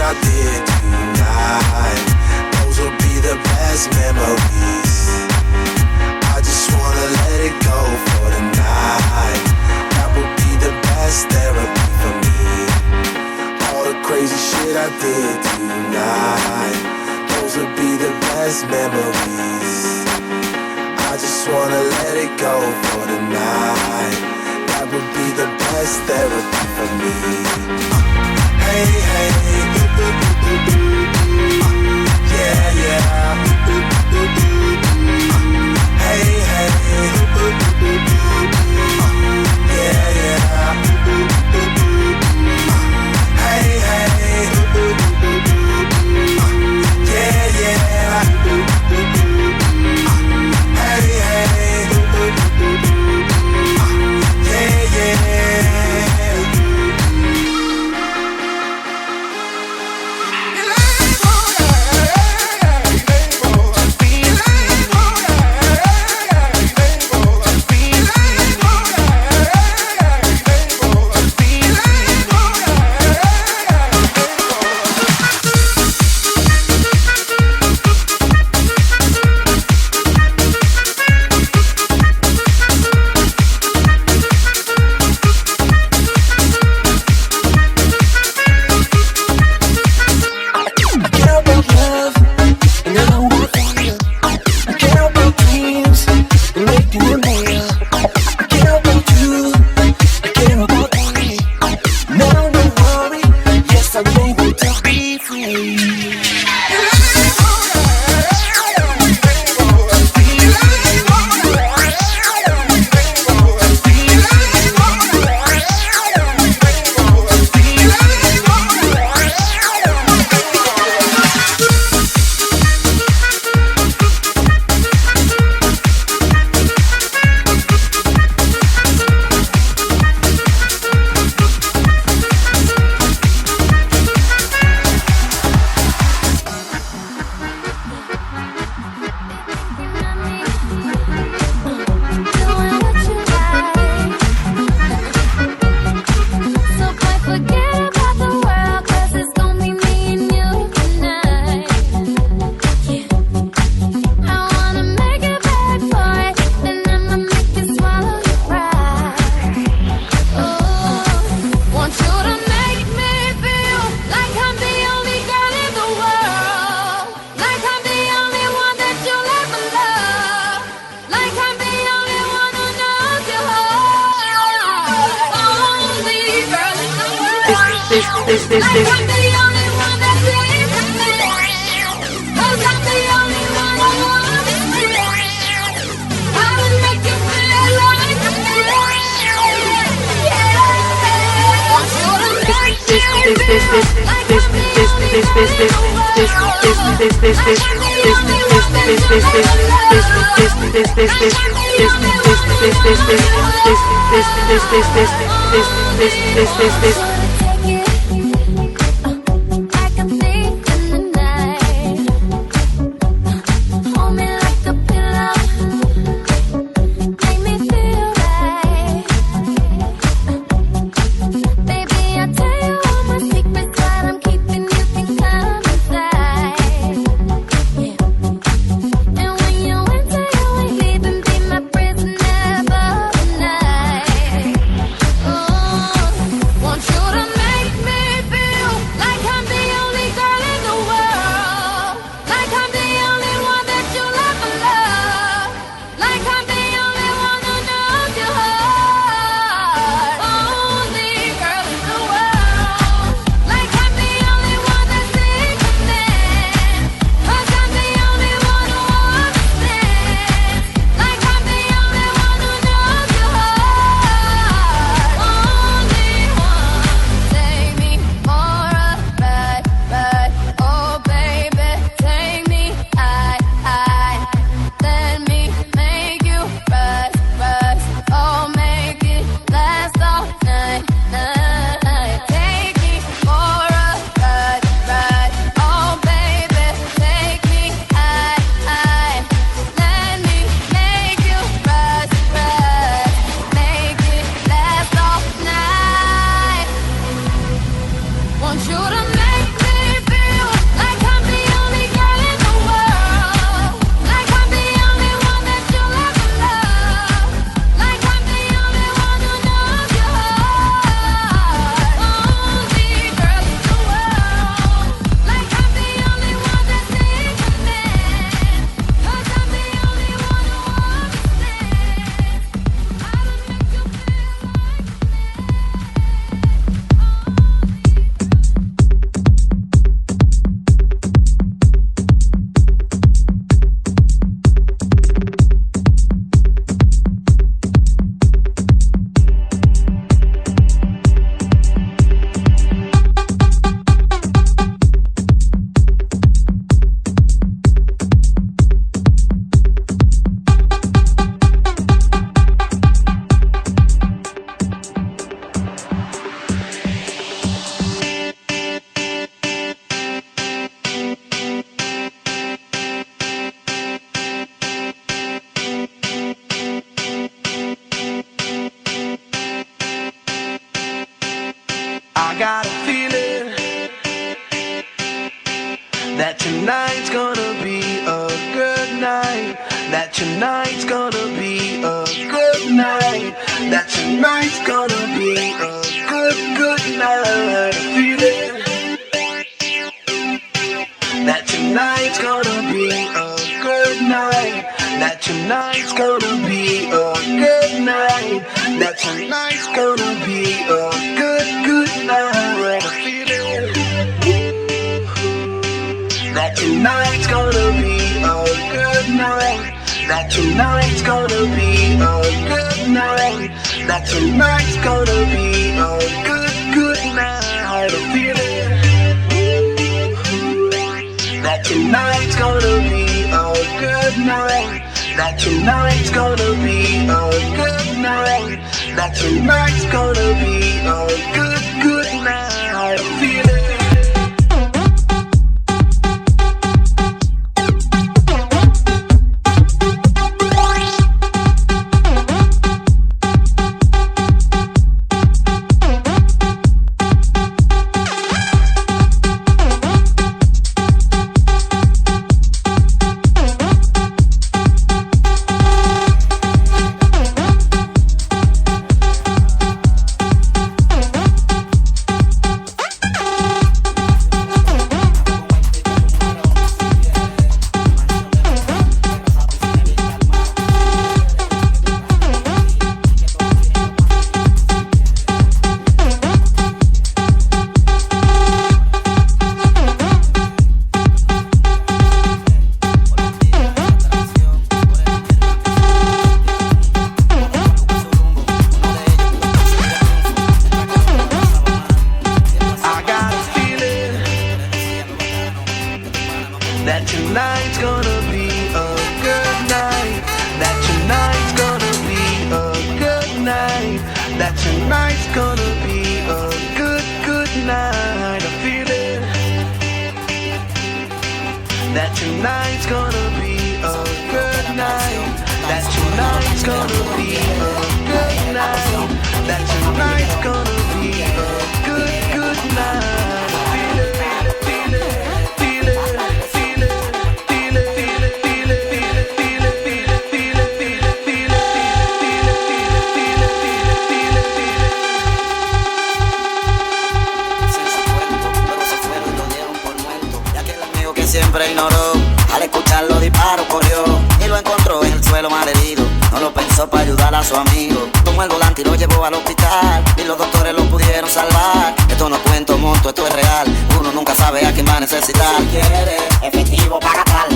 I did tonight. Those will be the best memories. I just wanna let it go for the night. That would be the best therapy for me. All the crazy shit I did tonight. Those would be the best memories. I just wanna let it go for the night. That would be the best therapy for me. Hey, hey, yeah, yeah. Hey, hey, yeah, yeah. Hey, hey, yeah, yeah. Hey, hey, yeah, yeah. Want you to I got a feeling that tonight's gonna be a good night. That tonight's gonna be a good night. That tonight's gonna be a good night. A feeling that tonight's gonna be a good night. That tonight's gonna be a good night. That tonight's gonna be a good night. A feeling that tonight's gonna be a good night. That tonight's gonna be a good night. That tonight's gonna be a good night. A feeling that tonight's gonna be a good night. That tonight's gonna be a good night. That tonight's gonna be a good night. A feeling. That tonight's gonna be a good night. That tonight's gonna be a good night. That tonight's gonna be a good night. A feeling that tonight's gonna be a good night. That tonight's gonna be a good night. That tonight's gonna be a good night. A feeling. Siempre ignoró, al escuchar los disparos corrió y lo encontró en el suelo malherido. No lo pensó para ayudar a su amigo. Tomó el volante y lo llevó al hospital y los doctores lo pudieron salvar. Esto no cuento monto, esto es real. Uno nunca sabe a quién va a necesitar. Si quiere efectivo, paga tal.